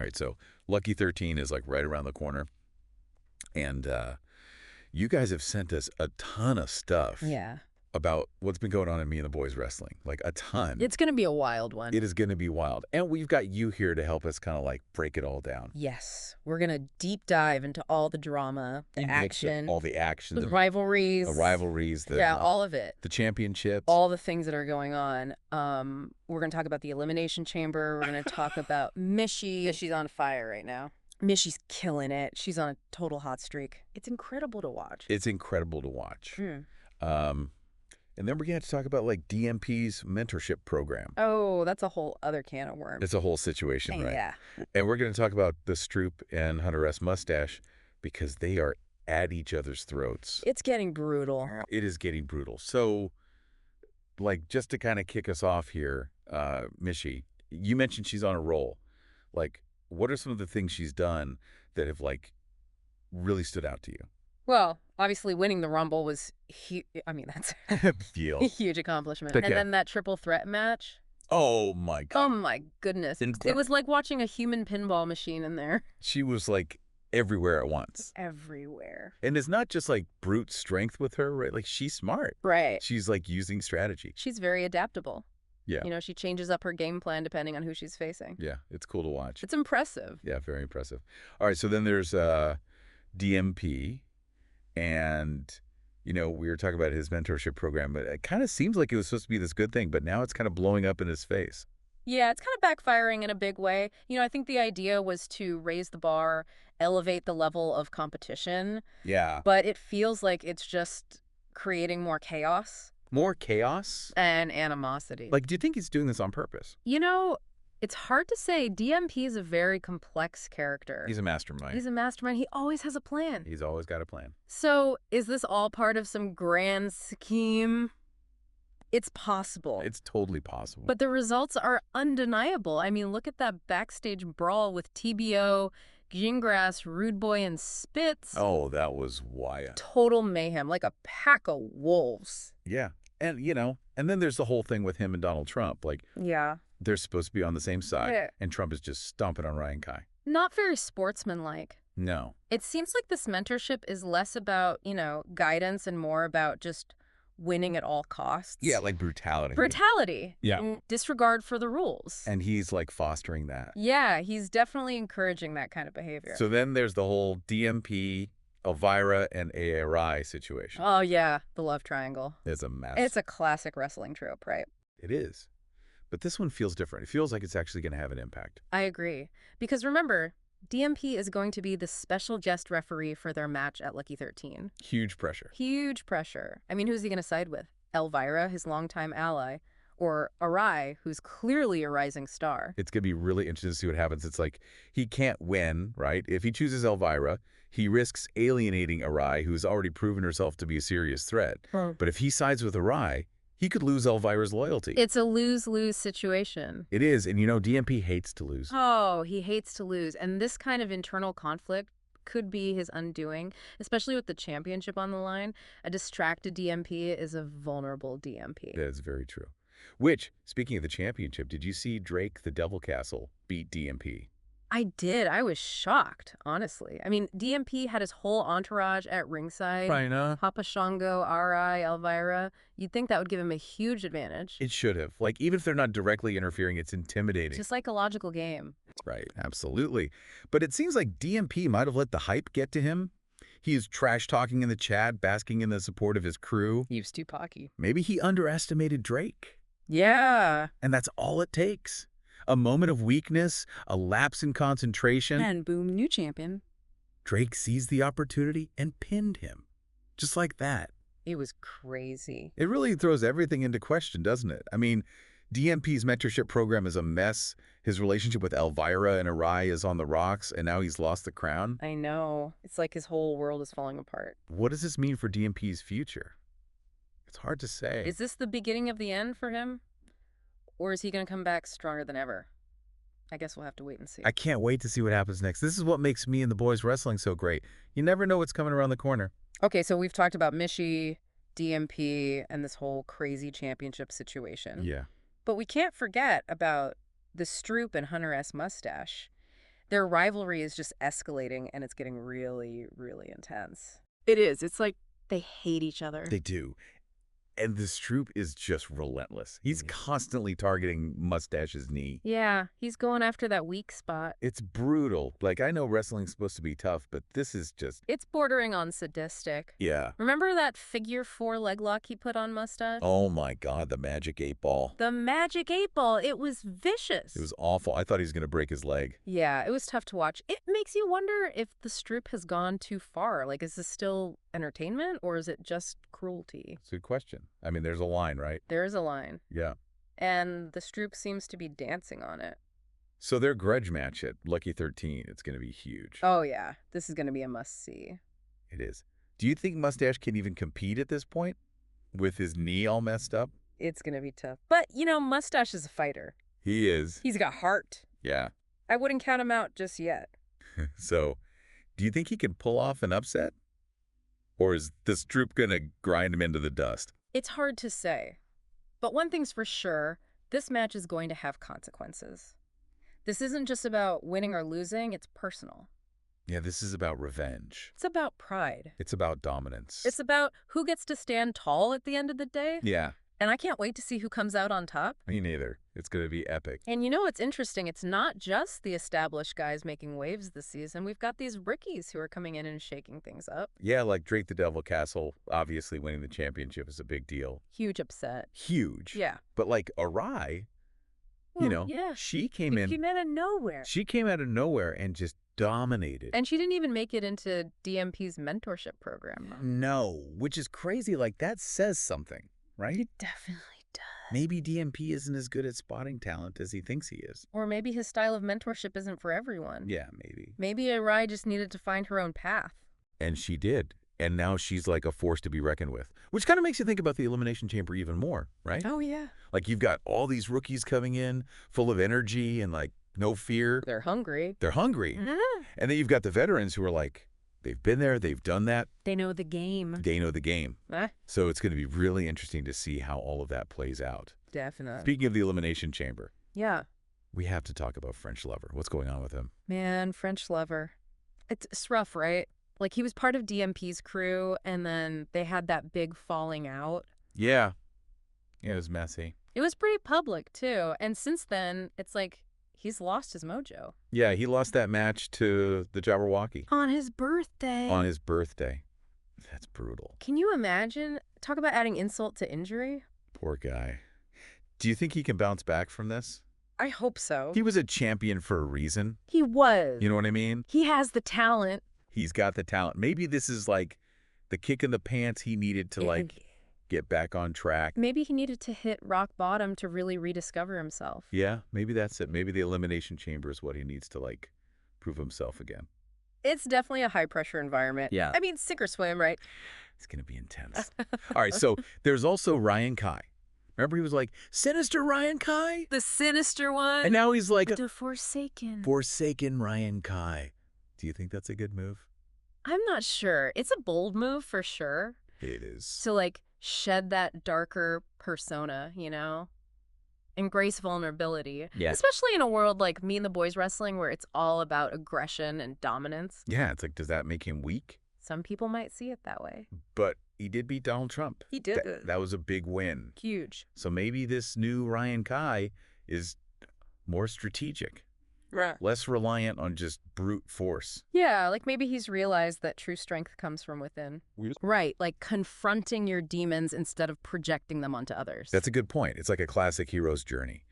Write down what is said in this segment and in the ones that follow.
All right, so Lucky 13 is like right around the corner. And you guys have sent us a ton of stuff Yeah. about what's been going on in Me and the Boys Wrestling. Like a ton. It's going to be a wild one. It is going to be wild. And we've got you here to help us kind of like break it all down. Yes. We're going to deep dive into all the drama, the action. All the action. The rivalries. The rivalries. Yeah, all of it. The championships. All the things that are going on. We're going to talk about the Elimination Chamber. We're going to talk about Missy. She's on fire right now. Missy's killing it. She's on a total hot streak. It's incredible to watch. It's incredible to watch. Mm. And then we're going to talk about like DMP's mentorship program. Oh, that's a whole other can of worms. It's a whole situation, right? Yeah. And we're going to talk about the Stroop and Hunter S. Mustache because they are at each other's throats. It's getting brutal. It is getting brutal. So, like, just to kind of kick us off here, Missy, you mentioned she's on a roll. Like, what are some of the things she's done that have, like, really stood out to you? Well, obviously winning the Rumble was huge. I mean, that's a huge accomplishment. Okay. And then that triple threat match. Oh, my God. Oh, my goodness. It was like watching a human pinball machine in there. She was, like, everywhere at once. Everywhere. And it's not just, like, brute strength with her, right? Like, she's smart. Right. She's, like, using strategy. She's very adaptable. Yeah. You know, she changes up her game plan depending on who she's facing. Yeah, it's cool to watch. It's impressive. Yeah, very impressive. All right, so then there's DMP. And, you know, we were talking about his mentorship program, but it kind of seems like it was supposed to be this good thing, but now it's kind of blowing up in his face. Yeah, it's kind of backfiring in a big way. You know, I think the idea was to raise the bar, elevate the level of competition. Yeah. But it feels like it's just creating more chaos. More chaos? And animosity. Like, do you think he's doing this on purpose? You know, it's hard to say. DMP is a very complex character. He's a mastermind. He's a mastermind. He always has a plan. He's always got a plan. So is this all part of some grand scheme? It's possible. It's totally possible. But the results are undeniable. I mean, look at that backstage brawl with TBO, Gingras, Rude Boy, and Spitz. Oh, that was wild. Total mayhem, like a pack of wolves. Yeah. And, you know, and then there's the whole thing with him and Donald Trump. Like, yeah, they're supposed to be on the same side, yeah. And Trump is just stomping on Ryan Kai. Not very sportsmanlike. No. It seems like this mentorship is less about, you know, guidance and more about just winning at all costs. Yeah, like brutality. Brutality. Yeah. And disregard for the rules. And he's like fostering that. Yeah, he's definitely encouraging that kind of behavior. So then there's the whole DMP, Elvira, and ARI situation. Oh, yeah. The love triangle. It's a mess. It's a classic wrestling trope, right? It is. But this one feels different. It feels like it's actually going to have an impact. I agree. Because remember, DMP is going to be the special guest referee for their match at Lucky 13. Huge pressure. Huge pressure. I mean, who's he going to side with? Elvira, his longtime ally, or Arai, who's clearly a rising star? It's going to be really interesting to see what happens. It's like he can't win, right? If he chooses Elvira, he risks alienating Arai, who's already proven herself to be a serious threat. But if he sides with Arai, he could lose Elvira's loyalty. It's a lose-lose situation. It is. And, you know, DMP hates to lose. Oh, he hates to lose. And this kind of internal conflict could be his undoing, especially with the championship on the line. A distracted DMP is a vulnerable DMP. That is very true. Which, speaking of the championship, did you see Drake the Devil Castle beat DMP? I did. I was shocked, honestly. I mean, DMP had his whole entourage at ringside. Papa Shango, R.I., Elvira. You'd think that would give him a huge advantage. It should have. Like, even if they're not directly interfering, it's intimidating. Just like a logical game. Right, absolutely. But it seems like DMP might have let the hype get to him. He is trash-talking in the chat, basking in the support of his crew. He was too cocky. Maybe he underestimated Drake. Yeah. And that's all it takes. A moment of weakness, a lapse in concentration. And boom, new champion. Drake seized the opportunity and pinned him. Just like that. It was crazy. It really throws everything into question, doesn't it? I mean, DMP's mentorship program is a mess. His relationship with Elvira and Arai is on the rocks, and now he's lost the crown. I know. It's like his whole world is falling apart. What does this mean for DMP's future? It's hard to say. Is this the beginning of the end for him? Or is he going to come back stronger than ever? I guess we'll have to wait and see. I can't wait to see what happens next. This is what makes Me and the Boys Wrestling so great. You never know what's coming around the corner. Okay, so we've talked about Missy, DMP, and this whole crazy championship situation. Yeah. But we can't forget about the Stroop and Hunter S. Mustache. Their rivalry is just escalating, and it's getting really, really intense. It is. It's like they hate each other. They do. And this Stroop is just relentless. He's constantly targeting Mustache's knee. Yeah, he's going after that weak spot. It's brutal. Like, I know wrestling's supposed to be tough, but this is just... It's bordering on sadistic. Yeah. Remember that figure 4 leg lock he put on Mustache? Oh my God, the magic 8-ball. The magic 8-ball. It was vicious. It was awful. I thought he was going to break his leg. Yeah, it was tough to watch. It makes you wonder if the Stroop has gone too far. Like, is this still entertainment or is it just cruelty? It's a good question. I mean, there's a line, right? There is a line. Yeah. And the Stroop seems to be dancing on it. So their grudge match at Lucky 13, it's going to be huge. Oh, yeah. This is going to be a must-see. It is. Do you think Mustache can even compete at this point with his knee all messed up? It's going to be tough. But, you know, Mustache is a fighter. He is. He's got heart. Yeah. I wouldn't count him out just yet. So, do you think he can pull off an upset? Or is this Stroop going to grind him into the dust? It's hard to say. But one thing's for sure, this match is going to have consequences. This isn't just about winning or losing, it's personal. Yeah, this is about revenge. It's about pride. It's about dominance. It's about who gets to stand tall at the end of the day. Yeah, And I can't wait to see who comes out on top. me neither. It's going to be epic. And you know what's interesting? It's not just the established guys making waves this season. We've got these rookies who are coming in and shaking things up. Yeah, like Drake the Devil Castle, obviously winning the championship is a big deal. Huge upset. Huge. Yeah. But like Arai, you know, yeah. she came in. She came out of nowhere. She came out of nowhere and just dominated. And she didn't even make it into DMP's mentorship program. No, which is crazy. Like, that says something, right? It definitely does. Maybe DMP isn't as good at spotting talent as he thinks he is. Or maybe his style of mentorship isn't for everyone. Yeah, maybe. Maybe Arai just needed to find her own path. And she did. And now she's like a force to be reckoned with, which kind of makes you think about the Elimination Chamber even more, right? Oh, yeah. Like, you've got all these rookies coming in full of energy and like no fear. They're hungry. They're hungry. And then you've got the veterans who are like, they've been there, they've done that, They know the game. they know the game. Eh, So it's going to be really interesting to see how all of that plays out. definitely. Speaking of the Elimination Chamber, Yeah. we have to talk about French Lover. What's going on with him? Man, French Lover. It's rough, right? Like, he was part of DMP's crew, and then they had that big falling out. Yeah. Yeah, it was messy. It was pretty public, too. And since then, it's like he's lost his mojo. Yeah, he lost that match to the Jabberwocky On his birthday. on his birthday. That's brutal. Can you imagine? Talk about adding insult to injury. Poor guy. Do you think he can bounce back from this? I hope so. He was a champion for a reason. He was. You know what I mean? He has the talent. He's got the talent. Maybe this is like the kick in the pants he needed to like get back on track. Maybe he needed to hit rock bottom to really rediscover himself. Yeah, maybe that's it. Maybe the Elimination Chamber is what he needs to like prove himself again. It's definitely a high-pressure environment. Yeah. I mean, sink or swim, right? It's going to be intense. All right, so there's also Ryan Kai. Remember he was like, Sinister Ryan Kai? The sinister one. And now he's like, The Forsaken. Forsaken Ryan Kai. Do you think that's a good move? I'm not sure. It's a bold move for sure. It is. To, like, shed that darker persona, you know? Embrace vulnerability. Yeah. Especially in a world like Me and the Boys Wrestling where it's all about aggression and dominance. Yeah, it's like, does that make him weak? Some people might see it that way. But he did beat Donald Trump. He did. That was a big win. Huge. So maybe this new Ryan Kai is more strategic, Right. less reliant on just brute force. Yeah, like maybe he's realized that true strength comes from within. Right, like confronting your demons instead of projecting them onto others. That's a good point. It's like a classic hero's journey.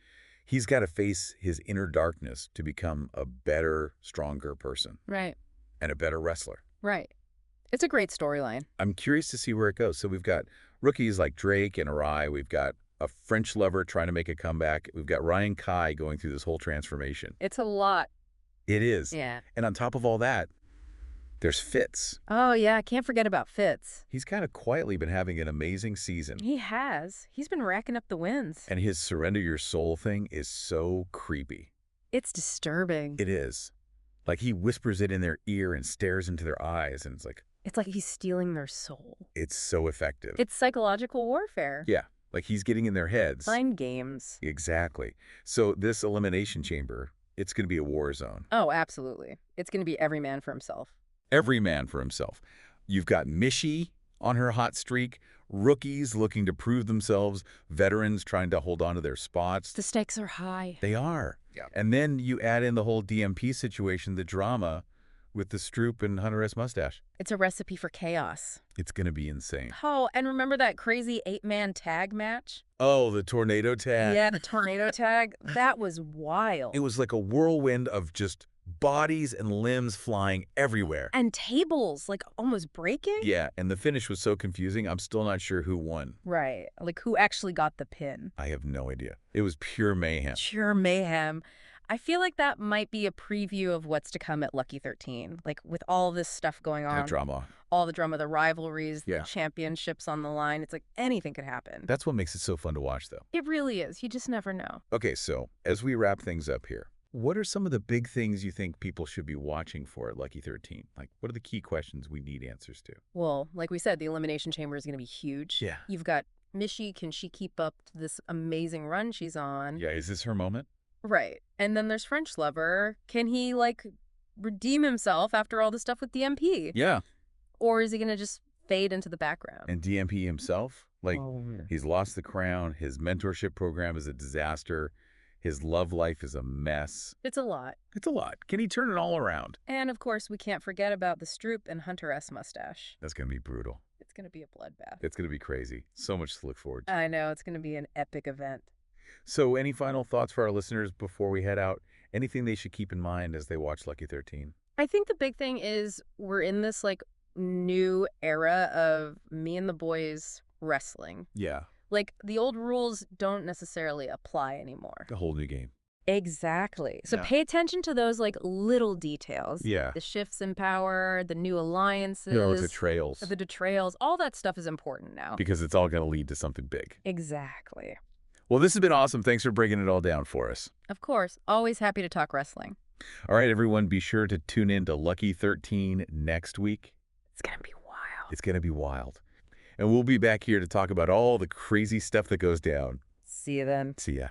He's got to face his inner darkness to become a better, stronger person Right, and a better wrestler. right. It's a great storyline. I'm curious to see where it goes. So we've got rookies like Drake and Arai. We've got a French Lover trying to make a comeback. We've got Ryan Kai going through this whole transformation. It's a lot. It is. Yeah. And on top of all that, there's Fitz. Oh, yeah, can't forget about Fitz. He's kind of quietly been having an amazing season. He has. He's been racking up the wins. And his surrender your soul thing is so creepy. It's disturbing. It is. Like he whispers it in their ear and stares into their eyes, and it's like, It's like he's stealing their soul. it's so effective. It's psychological warfare. Yeah, like he's getting in their heads. Mind games. Exactly. So this Elimination Chamber it's going to be a war zone. Oh, absolutely. It's going to be every man for himself. Every man for himself. You've got Mishi on her hot streak, rookies looking to prove themselves, veterans trying to hold on to their spots. The stakes are high. They are. Yeah. And then you add in the whole DMP situation, the drama with the Stroop and Hunter S. Mustache. It's a recipe for chaos. It's going to be insane. Oh, and remember that crazy 8-man tag match? Oh, the tornado tag. Yeah, the tornado tag. That was wild. It was like a whirlwind of just bodies and limbs flying everywhere. And tables, like, almost breaking? Yeah, and the finish was so confusing, I'm still not sure who won. Right. Like, who actually got the pin? I have no idea. It was pure mayhem. Pure mayhem. I feel like that might be a preview of what's to come at Lucky 13. Like, with all this stuff going on. That drama. All the drama, the rivalries, Yeah. the championships on the line. It's like anything could happen. That's what makes it so fun to watch, though. It really is. You just never know. Okay, so as we wrap things up here, what are some of the big things you think people should be watching for at Lucky 13? Like, what are the key questions we need answers to? Well, like we said, the Elimination Chamber is going to be huge. Yeah. You've got Mishi. Can she keep up to this amazing run she's on? Yeah, is this her moment? Right. And then there's French Lover. Can he, like, redeem himself after all the stuff with DMP? Yeah. Or is he going to just fade into the background? And DMP himself? Like, Oh. he's lost the crown. His mentorship program is a disaster. His love life is a mess. It's a lot. It's a lot. Can he turn it all around? And, of course, we can't forget about the Stroop and Hunter S. Mustache. That's going to be brutal. It's going to be a bloodbath. It's going to be crazy. So much to look forward to. I know. It's going to be an epic event. So any final thoughts for our listeners before we head out? Anything they should keep in mind as they watch Lucky 13? I think the big thing is we're in this, like, new era of me and the boys wrestling. Yeah. Like, the old rules don't necessarily apply anymore. A whole new game. Exactly. So Yeah. pay attention to those, like, little details. Yeah. The shifts in power, the new alliances. The trails. The betrayals. All that stuff is important now. Because it's all going to lead to something big. Exactly. Well, this has been awesome. Thanks for breaking it all down for us. Of course. Always happy to talk wrestling. All right, everyone, be sure to tune in to Lucky 13 next week. It's going to be wild. It's going to be wild. And we'll be back here to talk about all the crazy stuff that goes down. See you then. See ya.